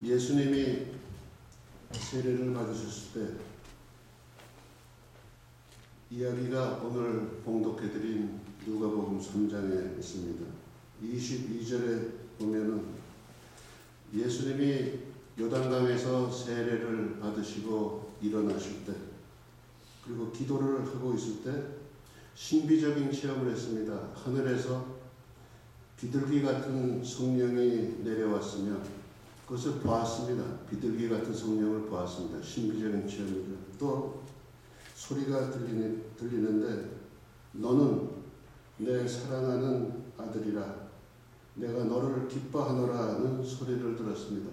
예수님이 세례를 받으셨을 때 이야기가 오늘 봉독해드린 누가복음 3장에 있습니다. 22절에 보면은 예수님이 요단강에서 세례를 받으시고 일어나실 때, 그리고 기도를 하고 있을 때 신비적인 체험을 했습니다. 하늘에서 비둘기 같은 성령이 내려왔으며 그것을 보았습니다. 비둘기 같은 성령을 보았습니다. 신비적인 체험이죠. 또 소리가 들리는데 너는 내 사랑하는 아들이라, 내가 너를 기뻐하노라는 소리를 들었습니다.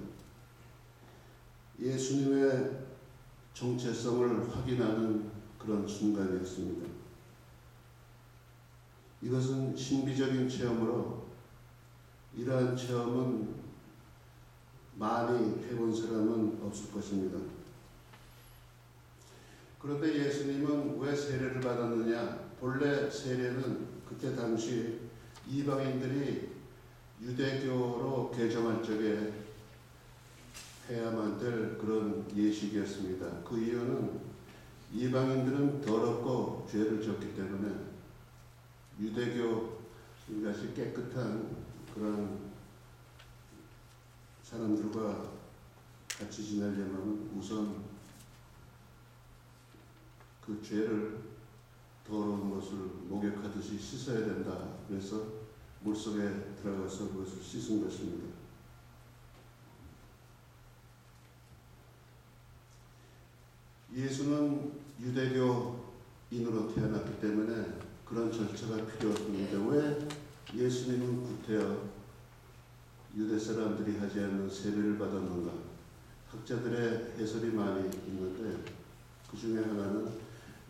예수님의 정체성을 확인하는 그런 순간이었습니다. 이것은 신비적인 체험으로, 이러한 체험은 많이 해본 사람은 없을 것입니다. 그런데 예수님은 왜 세례를 받았느냐? 본래 세례는 그때 당시 이방인들이 유대교로 개정할 적에 해야만 될 그런 예식이었습니다. 그 이유는 이방인들은 더럽고 죄를 졌기 때문에 유대교 같이 깨끗한 그런 사람들과 같이 지내려면 우선 그 죄를, 더러운 것을 목욕하듯이 씻어야 된다. 그래서 물속에 들어가서 그것을 씻은 것입니다. 예수는 유대교인으로 태어났기 때문에 그런 절차가 필요했는데 왜 예수님은 구태여 유대 사람들이 하지 않는 세례를 받았는가? 학자들의 해설이 많이 있는데 그 중에 하나는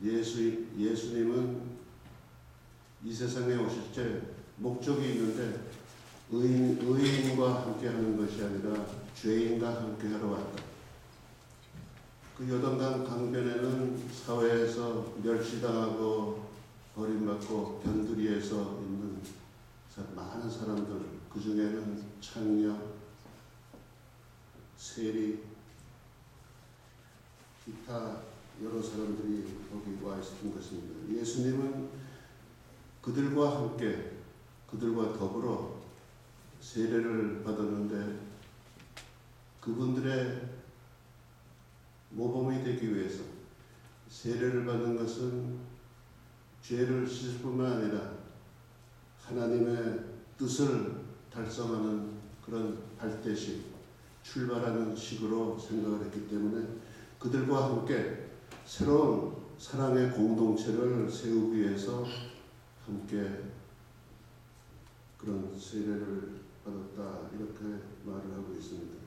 예수님은 이 세상에 오실 때 목적이 있는데 의인과 함께 하는 것이 아니라 죄인과 함께 하러 왔다. 그 요단강 강변에는 사회에서 멸시당하고 버림받고 변두리에서 있는 많은 사람들, 그 중에는 창녀, 세리, 기타 여러 사람들이 거기 와 있었던 것입니다. 예수님은 그들과 함께, 그들과 더불어 세례를 받았는데 그분들의 모범이 되기 위해서 세례를 받은 것은 죄를 씻을 뿐만 아니라 하나님의 뜻을 달성하는 그런 발대식, 출발하는 식으로 생각을 했기 때문에 그들과 함께 새로운 사랑의 공동체를 세우기 위해서 함께 그런 세례를 받았다, 이렇게 말을 하고 있습니다.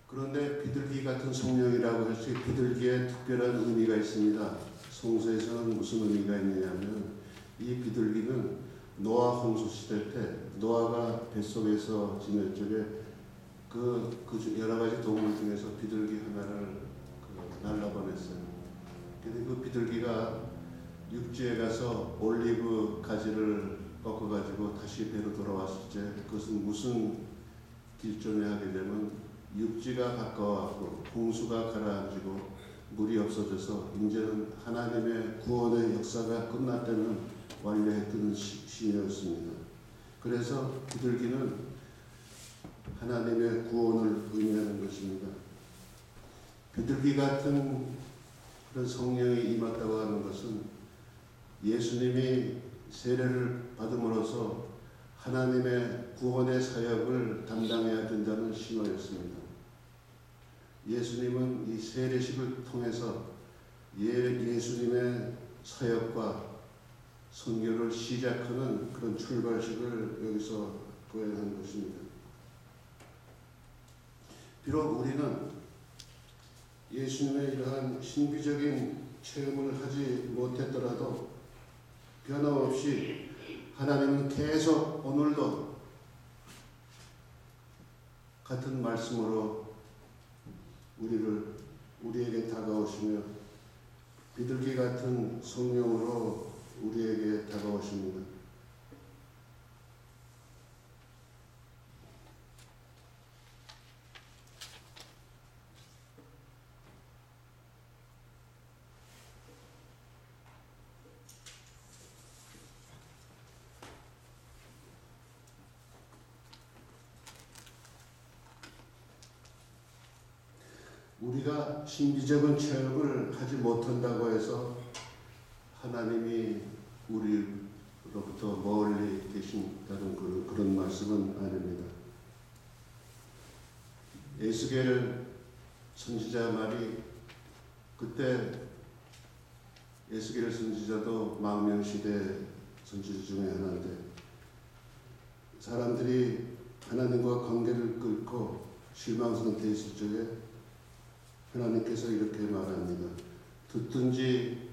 그런데 비둘기 같은 성령이라고 할 때 비둘기에 특별한 의미가 있습니다. 성서에서는 무슨 의미가 있느냐면 이 비둘기는 노아 홍수 시대 때 노아가 뱃속에서 지낼 적에 그 여러 가지 동물 중에서 비둘기 하나를 날라보냈어요. 근데 그 비둘기가 육지에 가서 올리브 가지를 꺾어가지고 다시 배로 돌아왔을 때 그것은 무슨 길전에 하게 되면 육지가 가까워하고 홍수가 가라앉고 물이 없어져서 이제는 하나님의 구원의 역사가 끝날 때는 완료했던 시기였습니다. 그래서 비둘기는 하나님의 구원을 의미하는 것입니다. 비둘기 같은 그런 성령이 임했다고 하는 것은 예수님이 세례를 받음으로써 하나님의 구원의 사역을 담당해야 된다는 신호였습니다. 예수님은 이 세례식을 통해서 예수님의 사역과 선교를 시작하는 그런 출발식을 여기서 보여낸 것입니다. 비록 우리는 예수님의 이러한 신비적인 체험을 하지 못했더라도 변함없이 하나님은 계속 오늘도 같은 말씀으로 우리에게 다가오시며 비둘기 같은 성령으로 우리에게 다가오십니다. 우리가 신비적인 체험을 하지 못한다고 해서 하나님이 우리로부터 멀리 계신다는 그런 말씀은 아닙니다. 에스겔 선지자 말이 그때 에스겔 선지자도 망명시대 선지자 중에 하나인데 사람들이 하나님과 관계를 끊고 실망 상태에 있을 적에 하나님께서 이렇게 말합니다. 듣든지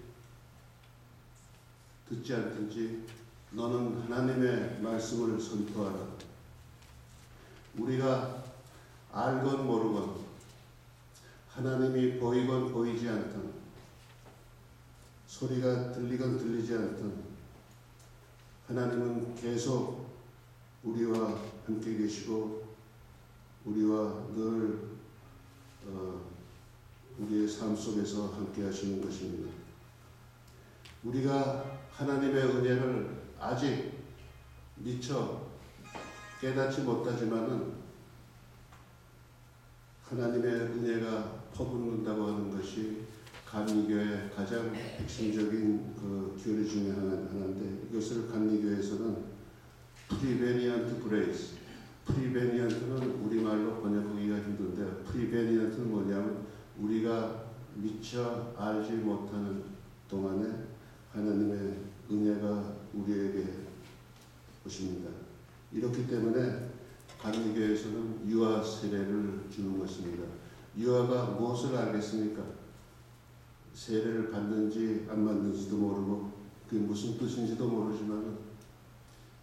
듣지 않든지 너는 하나님의 말씀을 선포하라. 우리가 알건 모르건 하나님이 보이건 보이지 않든 소리가 들리건 들리지 않든 하나님은 계속 우리와 함께 계시고 우리와 늘 우리의 삶 속에서 함께 하시는 것입니다. 우리가 하나님의 은혜를 아직 미처 깨닫지 못하지만은 하나님의 은혜가 퍼붓는다고 하는 것이 감리교의 가장 핵심적인 그 교리 중에 하나인데 이것을 감리교에서는 프리베니언트 그레이스, 프리베니언트는 우리말로 번역하기가 힘든데 프리베니언트는 뭐냐면 우리가 미처 알지 못하는 동안에 하나님의 은혜가 우리에게 오십니다. 이렇기 때문에 감리교에서는 유아 세례를 주는 것입니다. 유아가 무엇을 알겠습니까? 세례를 받는지 안 받는지도 모르고 그게 무슨 뜻인지도 모르지만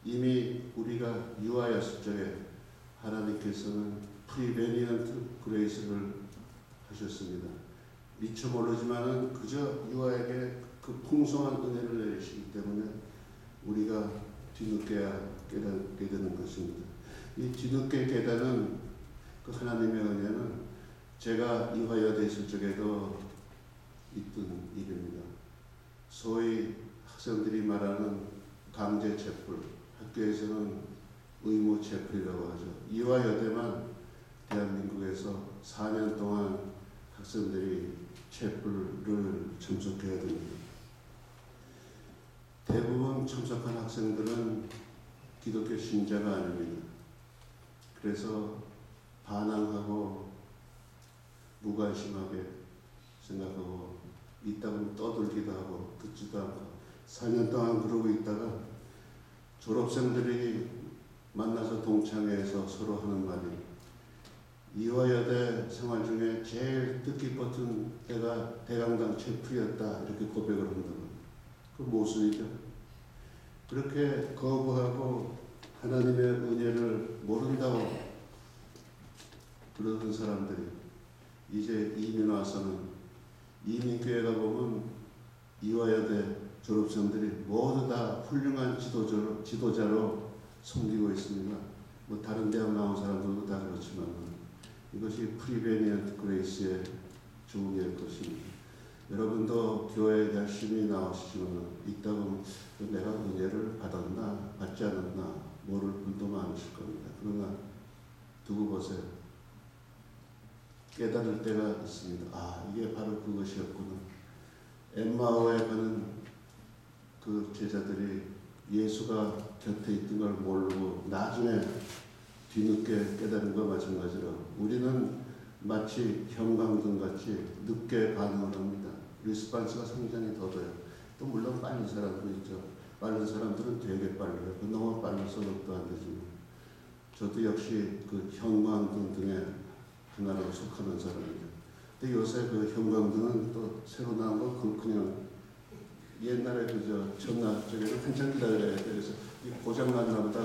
이미 우리가 유아였을 적에 하나님께서는 프리베니언트 그레이스를 하셨습니다. 미처 모르지만은 그저 유아에게 그 풍성한 은혜를 내리시기 때문에 우리가 뒤늦게야 깨닫게 되는 것입니다. 이 뒤늦게 깨닫는 그 하나님의 은혜는 제가 이화여대에 있을 적에도 있던 일입니다. 소위 학생들이 말하는 강제 채플, 학교에서는 의무 채플이라고 하죠. 이화여대만 대한민국에서 4년 동안 학생들이 채플을 참석해야 됩니다. 대부분 참석한 학생들은 기독교 신자가 아닙니다. 그래서 반항하고 무관심하게 생각하고 있다고 떠들기도 하고 듣지도 않고 4년 동안 그러고 있다가 졸업생들이 만나서 동창회에서 서로 하는 말이 이화여대 생활 중에 제일 뜻깊었던 때가 대강당 채플이었다 이렇게 고백을 한다고. 그 무슨 일이죠? 그렇게 거부하고 하나님의 은혜를 모른다고 그러던 사람들이 이제 이민 와서는 이민교회가 보면 이화여대 졸업생들이 모두 다 훌륭한 지도자로 섬기고 있습니다. 뭐 다른 대학 나온 사람들도 다 그렇지만 이것이 프리베니언트 그레이스의 종류일 것입니다. 여러분도 교회에 열심히 나오시지만 있다고 내가 은혜를 받았나 받지 않았나 모를 분도 많으실 겁니다. 그러나 두고 보세요. 깨달을 때가 있습니다. 아, 이게 바로 그것이었구나. 엠마오에 가는 그 제자들이 예수가 곁에 있던 걸 모르고 나중에 뒤늦게 깨달은 것과 마찬가지로 우리는 마치 형광등같이 늦게 반응을 합니다. 리스판스가 상당히 더뎌요. 또 물론 빠른 사람도 있죠. 빠른 사람들은 되게 빨라요. 너무 빨라서 도 안 되지만 저도 역시 그 형광등 등에 하나로 속하는 사람이죠. 근데 요새 그 형광등은 또 새로 나온 거 그냥 옛날에 그저 전날 저기는 한참 기다려야 돼. 그래서 고장 났나 보다.